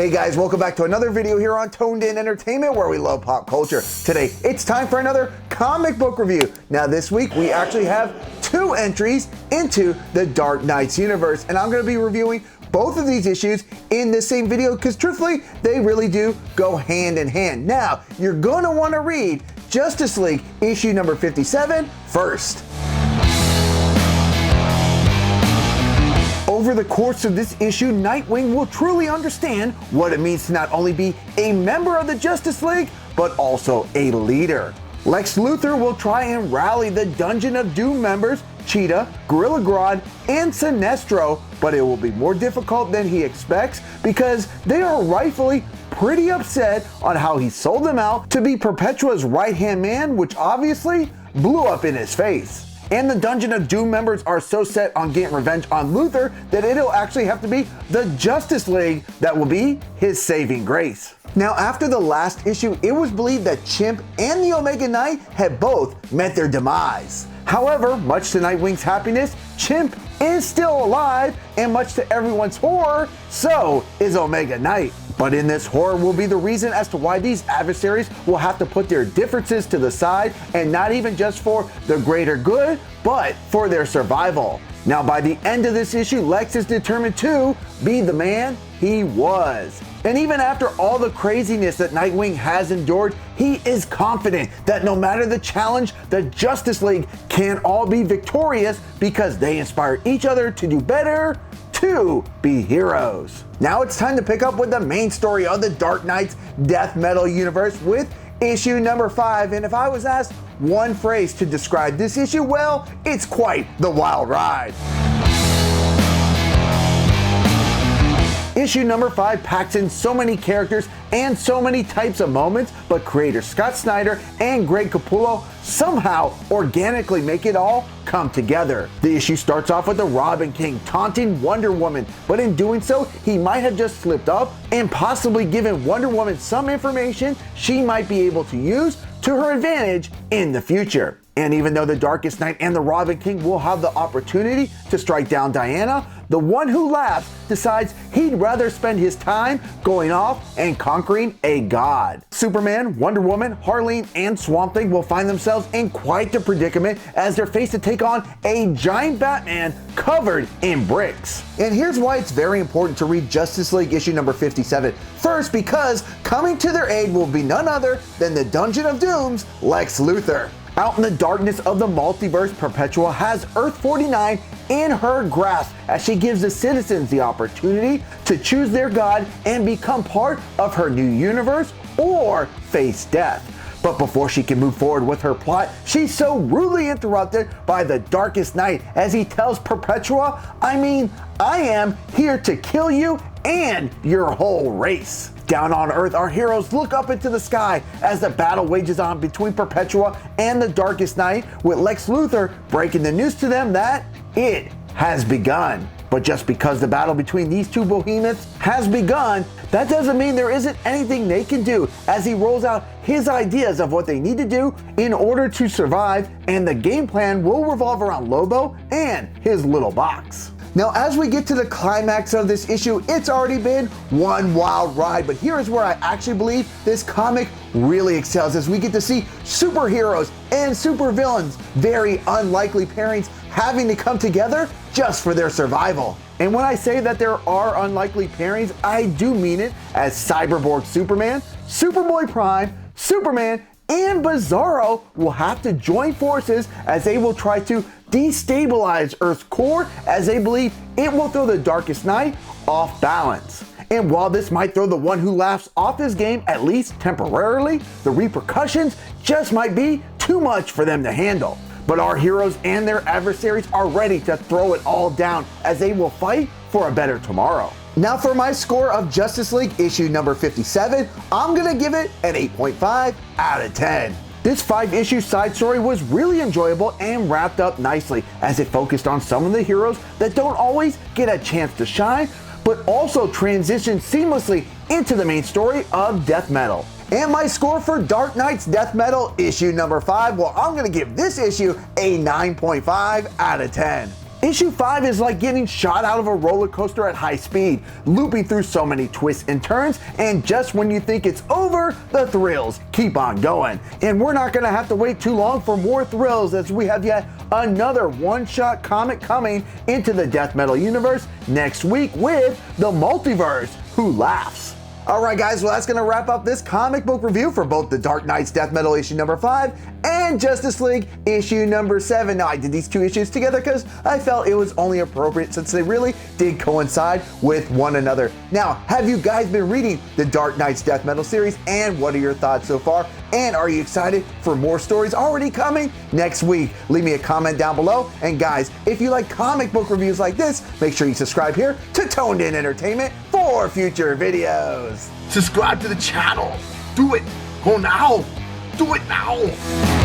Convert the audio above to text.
Hey guys, welcome back to another video here on Toned In Entertainment, where we love pop culture. Today, it's time for another comic book review. Now this week, we actually have 2 entries into the Dark Knights universe, and I'm going to be reviewing both of these issues in this same video because truthfully, they really do go hand in hand. Now, you're going to want to read Justice League issue number 57 first. Over the course of this issue, Nightwing will truly understand what it means to not only be a member of the Justice League, but also a leader. Lex Luther will try and rally the Dungeon of Doom members, Cheetah, Gorilla Grodd, and Sinestro, but it will be more difficult than he expects because they are rightfully pretty upset on how he sold them out to be Perpetua's right-hand man, which obviously blew up in his face. And the Dungeon of Doom members are so set on getting revenge on Luther that it'll actually have to be the Justice League that will be his saving grace. Now, after the last issue, it was believed that Chimp and the Omega Knight had both met their demise. However, much to Nightwing's happiness, Chimp is still alive, and much to everyone's horror, so is Omega Knight. But in this, horror will be the reason as to why these adversaries will have to put their differences to the side, and not even just for the greater good, but for their survival. Now, by the end of this issue, Lex is determined to be the man he was. And even after all the craziness that Nightwing has endured, he is confident that no matter the challenge, the Justice League can all be victorious because they inspire each other to do better, to be heroes. Now it's time to pick up with the main story of the Dark Knight's death metal universe with issue number 5. And if I was asked one phrase to describe this issue, well, it's quite the wild ride. Issue number 5 packs in so many characters and so many types of moments, but creator Scott Snyder and Greg Capullo somehow organically make it all come together. The issue starts off with the Robin King taunting Wonder Woman, but in doing so, he might have just slipped up and possibly given Wonder Woman some information she might be able to use to her advantage in the future. And even though the Darkest Knight and the Robin King will have the opportunity to strike down Diana, the one who laughs decides he'd rather spend his time going off and conquering a god. Superman, Wonder Woman, Harleen, and Swamp Thing will find themselves in quite the predicament as they're faced to take on a giant Batman covered in bricks. And here's why it's very important to read Justice League issue number 57 first, because coming to their aid will be none other than the Dungeon of Doom's Lex Luther. Out in the darkness of the multiverse, Perpetua has Earth 49 in her grasp as she gives the citizens the opportunity to choose their god and become part of her new universe or face death. But before she can move forward with her plot, she's so rudely interrupted by the Darkest Knight as he tells Perpetua, I am here to kill you and your whole race. Down on Earth, our heroes look up into the sky as the battle wages on between Perpetua and the Darkest Knight, with Lex Luthor breaking the news to them that it has begun. But just because the battle between these two behemoths has begun, that doesn't mean there isn't anything they can do, as he rolls out his ideas of what they need to do in order to survive, and the game plan will revolve around Lobo and his little box. Now, as we get to the climax of this issue, it's already been one wild ride, but here is where I actually believe this comic really excels, as we get to see superheroes and supervillains, very unlikely pairings, having to come together just for their survival. And when I say that there are unlikely pairings, I do mean it, as Cyborg Superman, Superboy Prime, Superman, and Bizarro will have to join forces as they will try to destabilize Earth's core, as they believe it will throw the Darkest Knight off balance. And while this might throw the one who laughs off his game, at least temporarily, the repercussions just might be too much for them to handle. But our heroes and their adversaries are ready to throw it all down, as they will fight for a better tomorrow. Now for my score of Justice League issue number 57, I'm gonna give it an 8.5 out of 10. This 5-issue side story was really enjoyable and wrapped up nicely, as it focused on some of the heroes that don't always get a chance to shine, but also transitioned seamlessly into the main story of death metal. And my score for Dark Knight's Death Metal issue number 5, well, I'm gonna give this issue a 9.5 out of 10. Issue 5 is like getting shot out of a roller coaster at high speed, looping through so many twists and turns, and just when you think it's over, the thrills keep on going. And we're not going to have to wait too long for more thrills, as we have yet another one-shot comic coming into the death metal universe next week with The Multiverse. Who laughs? Alright guys, well that's going to wrap up this comic book review for both The Dark Knight's Death Metal issue number 5 and Justice League issue number 7. Now I did these two issues together because I felt it was only appropriate since they really did coincide with one another. Now, have you guys been reading The Dark Knight's Death Metal series, and what are your thoughts so far? And are you excited for more stories already coming next week? Leave me a comment down below. And guys, if you like comic book reviews like this, make sure you subscribe here to Toned In Entertainment for future videos. Subscribe to the channel. Do it. Go now. Do it now.